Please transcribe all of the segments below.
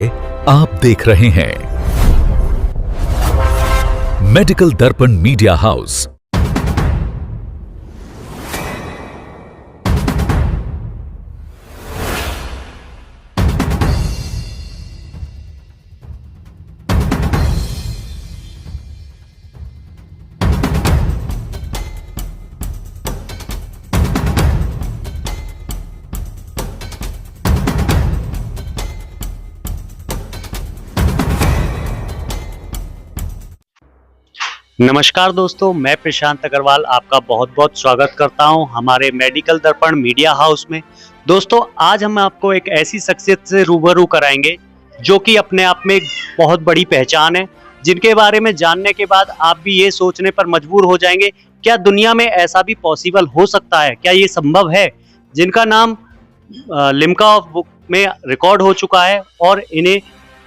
आप देख रहे हैं मेडिकल दर्पण मीडिया हाउस। नमस्कार दोस्तों, मैं प्रशांत अग्रवाल आपका बहुत बहुत स्वागत करता हूं हमारे मेडिकल दर्पण मीडिया हाउस में। दोस्तों, आज हम आपको एक ऐसी शख्सियत से रूबरू कराएंगे जो कि अपने आप में एक बहुत बड़ी पहचान है, जिनके बारे में जानने के बाद आप भी ये सोचने पर मजबूर हो जाएंगे, क्या दुनिया में ऐसा भी पॉसिबल हो सकता है, क्या ये संभव है। जिनका नाम लिम्का ऑफ बुक में रिकॉर्ड हो चुका है और इन्हें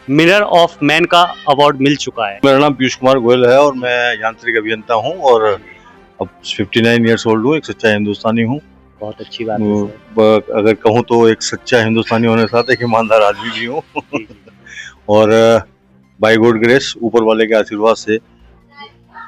मिरर ऑफ मैन का अवार्ड मिल चुका है। मेरा नाम पीयूष कुमार गोयल है और मैं यांत्रिक अभियंता हूं और अब 59 ईयर्स ओल्ड हूं। एक सच्चा हिंदुस्तानी हूं। बहुत अच्छी बात है। अगर कहूं तो एक सच्चा हिंदुस्तानी होने के साथ एक ईमानदार आदमी भी हूं और बाय गॉड ग्रेस, ऊपर वाले के आशीर्वाद से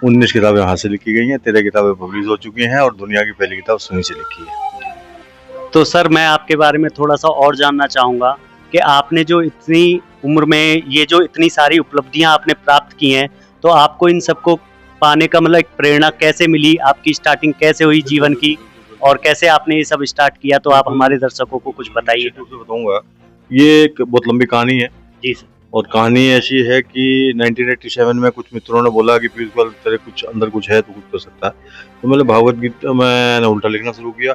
19 किताबें हाथ से लिखी गई हैं, 13 किताबें पब्लिश हो चुकी हैं और दुनिया की पहली किताब सुई से लिखी है। तो सर, मैं आपके बारे में थोड़ा सा और जानना चाहूँगा कि आपने जो इतनी उम्र में ये जो इतनी सारी उपलब्धियां आपने प्राप्त की हैं, तो आपको इन सबको पाने का मतलब एक प्रेरणा कैसे मिली, आपकी स्टार्टिंग कैसे हुई जीवन की और कैसे आपने ये सब स्टार्ट किया, तो आप हमारे दर्शकों को कुछ बताइए। बताऊंगा, ये एक बहुत लंबी कहानी है। जी सर। और कहानी ऐसी है कि 1987 में कुछ मित्रों ने बोला कि पीयूष गोयल तेरे कुछ अंदर कुछ है, तो कुछ कर सकता है। तो मैंने भागवत गीता मैंने उल्टा लिखना शुरू किया।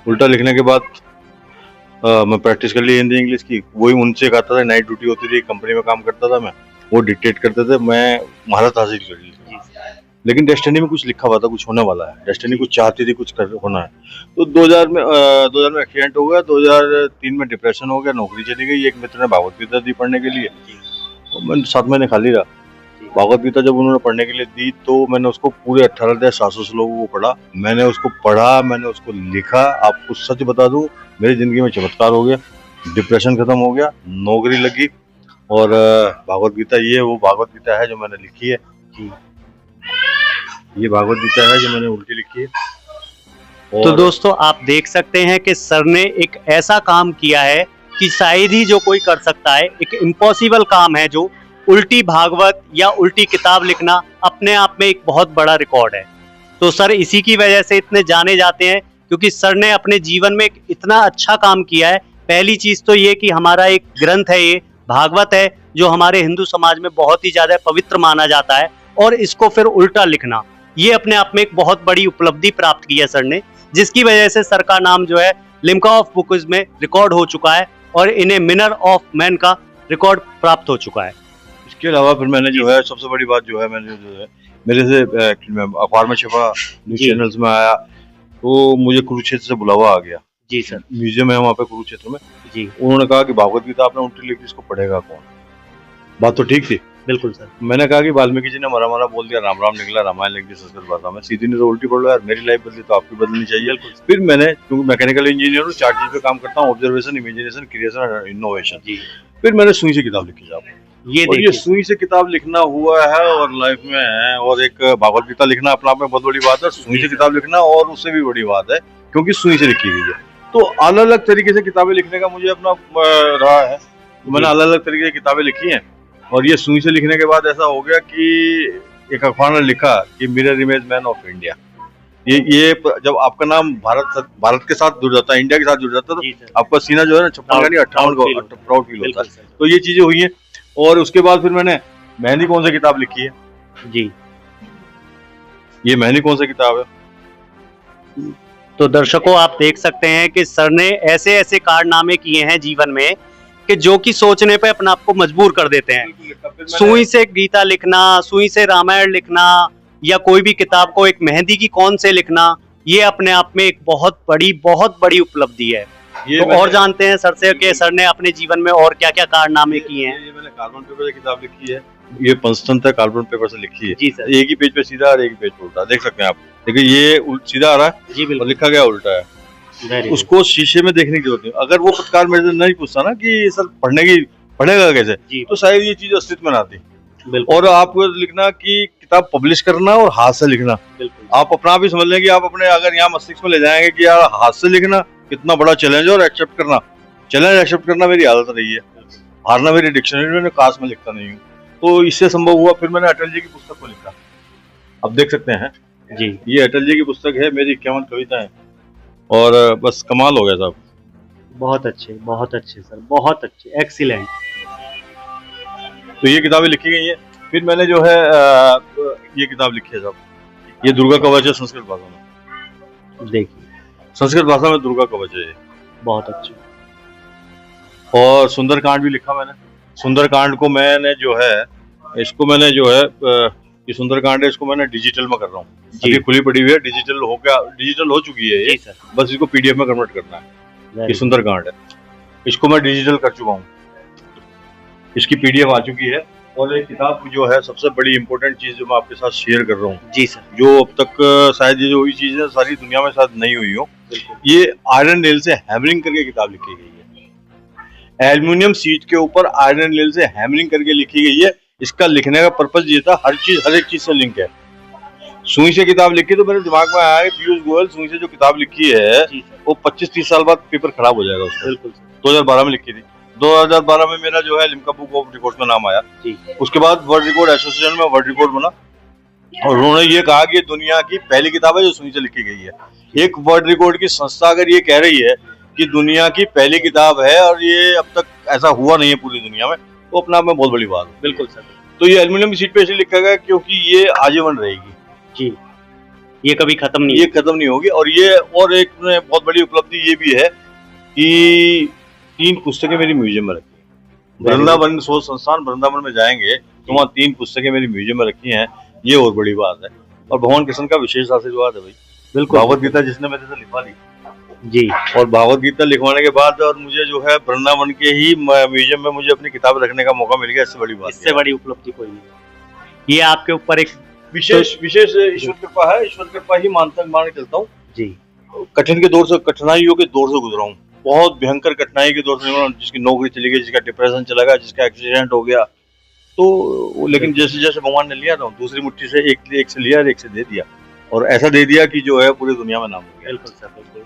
उल्टा लिखने के बाद मैं प्रैक्टिस कर ली हिंदी इंग्लिश की। वही उनसे कहता था, नाइट ड्यूटी होती थी, कंपनी में काम करता था मैं, वो डिक्टेट करते थे, मैं महारत हासिल कर ली। लेकिन डेस्टिनी में कुछ लिखा हुआ था, कुछ होने वाला है। डेस्टिनी कुछ चाहती थी, कुछ होना है। तो 2000 में एक्सीडेंट हो गया। 2003 में डिप्रेशन हो गया, नौकरी चली गई। एक मित्र ने भागवत गीता दी पढ़ने के लिए, और मैं 7 महीने खाली रहा। भागवत गीता जब उन्होंने पढ़ने के लिए दी तो मैंने उसको पूरे 18,700 श्लोकों को पढ़ा। मैंने उसको पढ़ा, मैंने उसको लिखा। आपको सच बता दूं, मेरी जिंदगी में चमत्कार हो गया। डिप्रेशन खत्म हो गया, नौकरी लगी और भागवत गीता ये वो भागवत गीता है जो मैंने लिखी है। ये भागवत गीता है जो मैंने उल्टी लिखी है। तो दोस्तों, आप देख सकते हैं कि सर ने एक ऐसा काम किया है कि शायद ही जो कोई कर सकता है। एक इम्पॉसिबल काम है जो उल्टी भागवत या उल्टी किताब लिखना अपने आप में एक बहुत बड़ा रिकॉर्ड है। तो सर इसी की वजह से इतने जाने जाते हैं, क्योंकि सर ने अपने जीवन में एक इतना अच्छा काम किया है। पहली चीज तो ये कि हमारा एक ग्रंथ है, ये भागवत है, जो हमारे हिंदू समाज में बहुत ही ज्यादा पवित्र माना जाता है, और इसको फिर उल्टा लिखना, ये अपने आप में एक बहुत बड़ी उपलब्धि प्राप्त की है सर ने, जिसकी वजह से सर का नाम जो है लिम्का ऑफ बुक में रिकॉर्ड हो चुका है और इन्हें मिरर ऑफ मैन का रिकॉर्ड प्राप्त हो चुका है। इसके अलावा फिर मैंने जो है सबसे बड़ी बात जो है, मैंने जो है मेरे से अखबार में छपा, न्यूज चैनल्स में आया, तो मुझे कुरुक्षेत्र से बुलावा आ गया। जी सर। म्यूजियम है वहाँ पे कुरुक्षेत्र में। जी। उन्होंने कहा कि भागवत गीता आपने उल्टी लिखी, इसको पढ़ेगा कौन। बात तो ठीक थी। बिल्कुल सर। मैंने कहा कि वाल्मीकि जी ने मरा मरा बोल दिया, राम राम निकला, रामायण लिख दी संस्कृत भाषा में, सीधी ने तो उल्टी पढ़ लो यार, मेरी लाइफ बदली तो आपकी बदलनी चाहिए। फिर मैंने, क्योंकि मैकेनिकल इंजीनियर हूँ, 4 चीज पे काम करता हूँ, ऑब्जर्वेशन, इमेजिनेशन, क्रिएशन और इनोवेशन। फिर मैंने सुई से किताब लिखी साहब। ये सुई से किताब लिखना हुआ है और लाइफ में है। और एक भागवत गीता लिखना अपने आप में बहुत बड़ी बात है, सुई से किताब लिखना और उससे भी बड़ी बात है, क्योंकि सुई से लिखी गई है। तो अलग अलग तरीके से किताबें लिखने का मुझे अपना रहा है। मैंने अलग अलग तरीके की किताबें लिखी हैं और ये सुई से लिखने के बाद ऐसा हो गया कि एक अखबार ने लिखा कि mirror image man of India. ये जब आपका नाम भारत के साथ जुड़ जाता है, इंडिया के साथ जुड़ जाता है, तो आपका सीना जो है ना 58 का प्राउड फील होता है। तो ये चीजें हुई हैं। और उसके बाद फिर मैंने मेहंदी कौन सी किताब लिखी है जी। ये मेहंदी कौन सी किताब है। तो दर्शकों, आप देख सकते हैं कि सर ने ऐसे ऐसे कारनामे किए हैं जीवन में कि जो कि सोचने पे अपने आप को मजबूर कर देते हैं। सुई से गीता लिखना, सुई से रामायण लिखना, या कोई भी किताब को एक मेहंदी की कौन से लिखना, ये अपने आप में एक बहुत बड़ी उपलब्धि है। तो और जानते हैं सर से कि सर ने अपने जीवन में और क्या क्या कारनामे किए हैं। ये मैंने कार्बन पेपर से किताब लिखी है। ये पंचतंत्र कार्बन पेपर से लिखी है। जी सर। एक ही पेज पे सीधा और एक ही पेज पे उल्टा, देख सकते हैं आप। देखिए ये सीधा आ रहा है जी, और लिखा गया उल्टा है। उसको शीशे में देखने की जरूरत नहीं। अगर वो पत्रकार मेरे से नहीं पूछता ना कि सर पढ़ने की पढ़ेगा कैसे? जी तो शायद ये चीज अस्तित्व में ना आती। बिल्कुल और आपको लिखना कि किताब पब्लिश करना और हाथ से लिखना, बिल्कुल आप अपना आप ही समझ लें कि आप अपने अगर यहाँ मस्तिष्क में ले जाएंगे कि यार हाथ से लिखना कितना बड़ा चैलेंज है, और एक्सेप्ट करना, चैलेंज एक्सेप्ट करना मेरी आदत रही है, हारना मेरी डिक्शनरी में काश में लिखता नहीं हूँ। तो इससे संभव हुआ, फिर मैंने अटल जी की पुस्तक को लिखा। अब देख सकते हैं जी ये अटल जी की पुस्तक है, मेरी 51 कविताएं, और बस कमाल हो गया साहब। बहुत अच्छे सर, बहुत अच्छे, एक्सीलेंट। तो ये किताबें लिखी गई हैं। फिर मैंने जो है ये किताब लिखी है साहब, ये दुर्गा कवच है संस्कृत भाषा में। देखिए संस्कृत भाषा में दुर्गा कवच है ये। बहुत अच्छे। और सुंदरकांड भी लिखा मैंने। सुंदरकांड को मैंने जो है, इसको मैंने जो है ये सुंदरकांड है, इसको मैंने डिजिटल में कर रहा हूँ। जी। ये खुली पड़ी हुई है, डिजिटल हो चुकी है ये, जी सर। बस इसको पीडीएफ में कन्वर्ट करना है। ये सुंदरकांड है, इसको मैं डिजिटल कर चुका हूँ, इसकी पीडीएफ आ चुकी है। और एक किताब जो है सबसे बड़ी इंपॉर्टेंट चीज जो मैं आपके साथ शेयर कर रहा हूँ, जी सर। जो अब तक शायद ये जो हुई चीज है सारी दुनिया में शायद नहीं हुई हो, ये आयरन नेल से हैमरिंग करके किताब लिखी गई है। एल्युमिनियम शीट के ऊपर आयरन नेल से हैमरिंग करके लिखी गई है। इसका लिखने का पर्पस ये था, हर एक चीज से लिंक है। सुई से किताब लिखी तो मेरे दिमाग में आया पीयूष गोयल सुई से जो किताब लिखी है वो 25-30 साल बाद पेपर खराब हो जाएगा उसका। बिल्कुल 2012 में लिखी थी। 2012 में मेरा जो है लिम्का बुक ऑफ रिकॉर्ड्स में नाम आया। जी। उसके बाद वर्ल्ड रिकॉर्ड एसोसिएशन में वर्ल्ड रिकॉर्ड बना, और उन्होंने ये कहा कि ये दुनिया की पहली किताब है जो सुई से लिखी गई है। एक वर्ल्ड रिकॉर्ड की संस्था अगर ये कह रही है कि दुनिया की पहली किताब है और ये अब तक ऐसा हुआ नहीं है पूरी दुनिया में, तो अपने आप में बहुत बड़ी बात है। बिल्कुल सर। तो ये एल्युमिनियम शीट पे इसलिए लिखा गया क्योंकि ये आजीवन रहेगी जी, ये कभी खत्म नहीं ये खत्म नहीं होगी। और ये और एक बहुत बड़ी उपलब्धि ये भी है कि 3 पुस्तकें मेरी म्यूजियम में रखी है। वृंदावन शोध संस्थान वृंदावन में जाएंगे तो वहाँ 3 पुस्तकें मेरी म्यूजियम में रखी हैं, ये और बड़ी बात है। और भगवान कृष्ण का विशेष आशीर्वाद है भाई। बिल्कुल। भागवत गीता जिसने मेरे से लिखवा ली जी, और भागवत गीता लिखवाने के बाद और मुझे जो है वृंदावन के ही म्यूजियम में मुझे अपनी किताब रखने का मौका मिल गया, इससे बड़ी बात इससे बड़ी उपलब्धि कोई नहीं। ये आपके ऊपर एक विशेष ईश्वर कृपा है। ईश्वर कृपा ही मान के चलता हूँ जी। कठिनाइयों के दौर से गुजरा हूँ, बहुत भयंकर कठिनाई के दौर से गुजरा हूँ। जिसकी नौकरी चली गई, जिसका डिप्रेशन चला गया, जिसका एक्सीडेंट हो गया, तो लेकिन जैसे जैसे भगवान ने लिया ना, दूसरी मुट्ठी से एक से लिया और एक से दे दिया, और ऐसा दे दिया कि जो है पूरी दुनिया में नाम हो गया। बिल्कुल सर, बिल्कुल।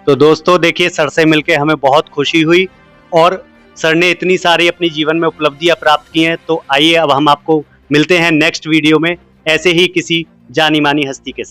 तो दोस्तों देखिए, सर से मिलके हमें बहुत खुशी हुई और सर ने इतनी सारी अपनी जीवन में उपलब्धियां प्राप्त की हैं। तो आइए अब हम आपको मिलते हैं नेक्स्ट वीडियो में ऐसे ही किसी जानी मानी हस्ती के साथ।